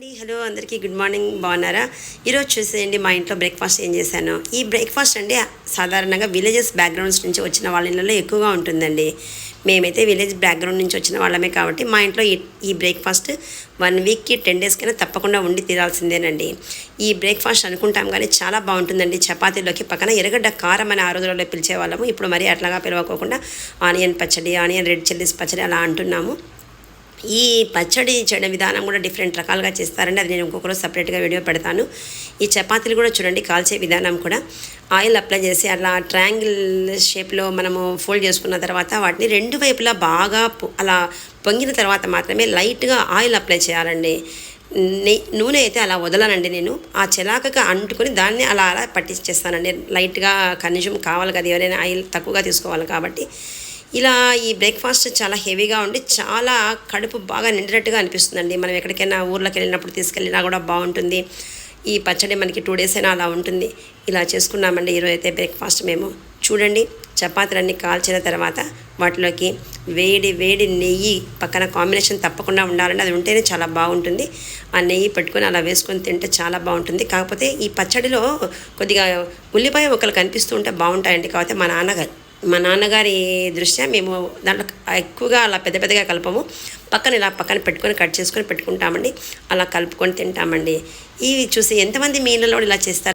అండి హలో అందరికీ good morning బాగున్నారా ఈరోజు చూసేయండి మా ఇంట్లో బ్రేక్ఫాస్ట్ ఏం చేశాను ఈ బ్రేక్ఫాస్ట్ అంటే సాధారణంగా విలేజెస్ బ్యాక్గ్రౌండ్స్ నుంచి వచ్చిన వాళ్ళ ఇళ్ళలో ఎక్కువగా ఉంటుందండి మేమైతే విలేజ్ బ్యాక్గ్రౌండ్ నుంచి వచ్చిన వాళ్ళమే కాబట్టి మా ఇంట్లో ఈ బ్రేక్ఫాస్ట్ 1 వీక్కి 10 డేస్కైనా తప్పకుండా ఉండి తీరాల్సిందేనండి ఈ బ్రేక్ఫాస్ట్ అనుకుంటాం కానీ చాలా బాగుంటుందండి చపాతీలోకి పక్కన ఎర్రగడ్డ కారం అని ఆ రోజులలో పిలిచేవాళ్ళము ఇప్పుడు మరి అట్లాగా పిలవకోకుండా ఆనియన్ పచ్చడి ఆనియన్ రెడ్ చిల్లీస్ పచ్చడి అలా అంటున్నాము ఈ పచ్చడి చేయడం విధానం కూడా డిఫరెంట్ రకాలుగా చేస్తారండి అది నేను ఇంకొకరోజు సపరేట్గా వీడియో పెడతాను ఈ చపాతీలు కూడా చూడండి కాల్చే విధానం కూడా ఆయిల్ అప్లై చేసి అలా ట్రయాంగిల్ షేప్లో మనము ఫోల్డ్ చేసుకున్న తర్వాత వాటిని రెండు వైపులా బాగా అలా పొంగిన తర్వాత మాత్రమే లైట్గా ఆయిల్ అప్లై చేయాలండి నూనె అయితే అలా వదలనండి నేను ఆ చెలాకగా అంటుకొని దాన్ని అలా అలా పట్టించేస్తానండి లైట్గా కనీసం కావాలి కదా ఎవరైనా ఆయిల్ తక్కువగా తీసుకోవాలి కాబట్టి ఇలా ఈ బ్రేక్ఫాస్ట్ చాలా హెవీగా ఉండి చాలా కడుపు బాగా నిండినట్టుగా అనిపిస్తుందండి మనం ఎక్కడికైనా ఊర్లోకి వెళ్ళినప్పుడు తీసుకెళ్ళినా కూడా బాగుంటుంది ఈ పచ్చడి మనకి 2 డేస్ అయినా అలా ఉంటుంది ఇలా చేసుకున్నామండి ఈరోజు అయితే బ్రేక్ఫాస్ట్ మేము చూడండి చపాతీలన్నీ కాల్చిన తర్వాత వాటిలోకి వేడి వేడి నెయ్యి పక్కన కాంబినేషన్ తప్పకుండా ఉండాలండి అది ఉంటేనే చాలా బాగుంటుంది ఆ నెయ్యి పెట్టుకొని అలా వేసుకొని తింటే చాలా బాగుంటుంది కాకపోతే ఈ పచ్చడిలో కొద్దిగా ఉల్లిపాయ ముక్కలు కనిపిస్తూ ఉంటే బాగుంటాయండి కాకపోతే మా నాన్నగారి దృష్ట్యా మేము దాంట్లో ఎక్కువగా అలా పెద్ద పెద్దగా కలపము పక్కన ఇలా పక్కన పెట్టుకొని కట్ చేసుకొని పెట్టుకుంటామండి అలా కలుపుకొని తింటామండి ఇవి చూసి ఎంతమంది మీ ఇళ్ళలో ఇలా చేస్తారు